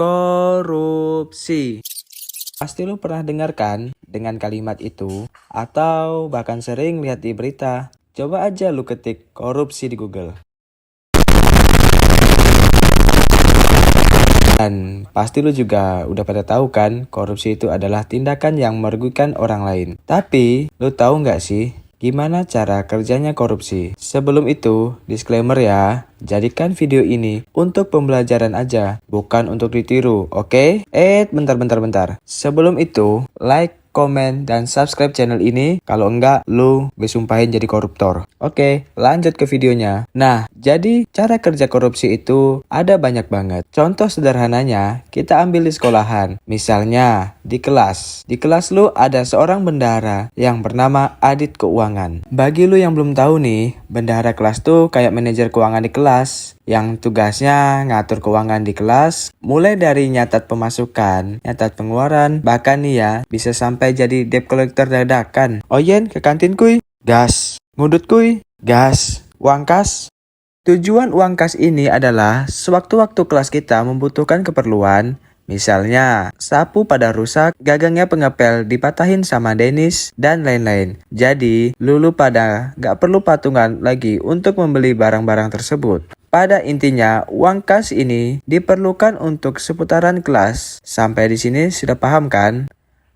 korupsi. Pasti lu pernah dengar kan dengan kalimat itu, atau bahkan sering lihat di berita. Coba aja lu ketik korupsi di Google. Dan pasti lu juga udah pada tahu kan, korupsi itu adalah tindakan yang merugikan orang lain. Tapi, lu tahu nggak sih gimana cara kerjanya korupsi? Sebelum itu, disclaimer ya, jadikan video ini untuk pembelajaran aja, bukan untuk ditiru, oke? Bentar. Sebelum itu, like, komen, dan subscribe channel ini. Kalau enggak, lu disumpahin jadi koruptor. Oke, lanjut ke videonya. Nah, jadi cara kerja korupsi itu ada banyak banget. Contoh sederhananya, kita ambil di sekolahan. Misalnya, di kelas. Di kelas lu ada seorang bendahara yang bernama Adit Keuangan. Bagi lu yang belum tahu nih, bendahara kelas tuh kayak manajer keuangan di kelas, yang tugasnya ngatur keuangan di kelas, mulai dari nyatat pemasukan, nyatat pengeluaran, bahkan nih ya, bisa sampai jadi debt collector dadakan. Oyen, ke kantin kuy, gas. Ngudut kuy, gas. Uang kas. Tujuan uang kas ini adalah sewaktu-waktu kelas kita membutuhkan keperluan. Misalnya, sapu pada rusak, gagangnya pengepel dipatahin sama Dennis, dan lain-lain. Jadi, lulu pada gak perlu patungan lagi untuk membeli barang-barang tersebut. Pada intinya, uang kas ini diperlukan untuk seputaran kelas. Sampai di sini sudah paham kan?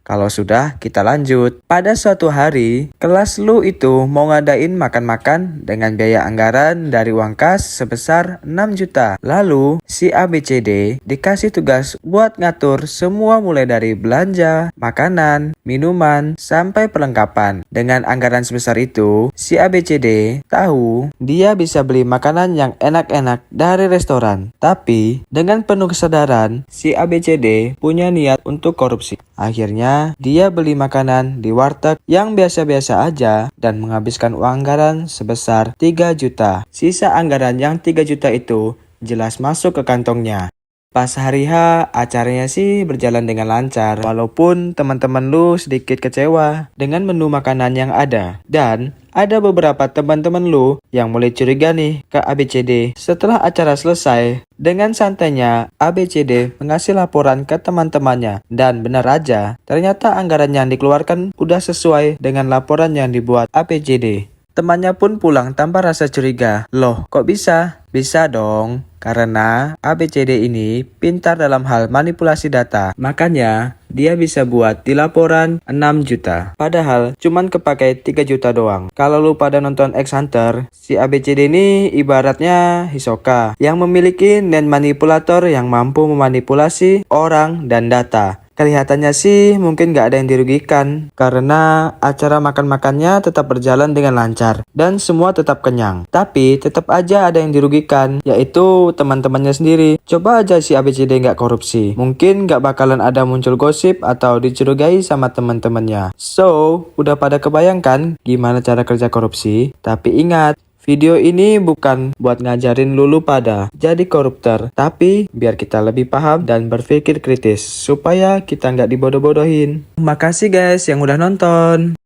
Kalau sudah, kita lanjut. Pada suatu hari, kelas lu itu mau ngadain makan-makan dengan biaya anggaran dari uang kas sebesar 6 juta. Lalu, si ABCD dikasih tugas buat ngatur semua mulai dari belanja, makanan, minuman, sampai perlengkapan. Dengan anggaran sebesar itu, si ABCD tahu dia bisa beli makanan yang enak-enak dari restoran. Tapi, dengan penuh kesadaran, si ABCD punya niat untuk korupsi. Akhirnya, dia beli makanan di warteg yang biasa-biasa aja dan menghabiskan uang anggaran sebesar 3 juta. Sisa anggaran yang 3 juta itu jelas masuk ke kantongnya. Pas hari H, acaranya sih berjalan dengan lancar, walaupun teman-teman lu sedikit kecewa dengan menu makanan yang ada. Dan ada beberapa teman-teman lu yang mulai curiga nih ke ABCD. Setelah acara selesai, dengan santainya ABCD mengasih laporan ke teman-temannya. Dan benar aja, ternyata anggaran yang dikeluarkan udah sesuai dengan laporan yang dibuat ABCD. Temannya pun pulang tanpa rasa curiga. Loh, kok bisa? Bisa dong, karena ABCD ini pintar dalam hal manipulasi data. Makanya, dia bisa buat di laporan 6 juta. Padahal, cuman kepakai 3 juta doang. Kalau lu pada nonton X Hunter, si ABCD ini ibaratnya Hisoka, yang memiliki nen manipulator yang mampu memanipulasi orang dan data. Kelihatannya sih mungkin gak ada yang dirugikan, karena acara makan-makannya tetap berjalan dengan lancar, dan semua tetap kenyang. Tapi tetap aja ada yang dirugikan, yaitu teman-temannya sendiri. Coba aja si ABCD gak korupsi, mungkin gak bakalan ada muncul gosip atau dicurigai sama teman-temannya. So, udah pada kebayangkan gimana cara kerja korupsi? Tapi ingat, video ini bukan buat ngajarin lulu pada jadi koruptor, tapi biar kita lebih paham dan berpikir kritis, supaya kita nggak dibodoh-bodohin. Makasih guys yang udah nonton.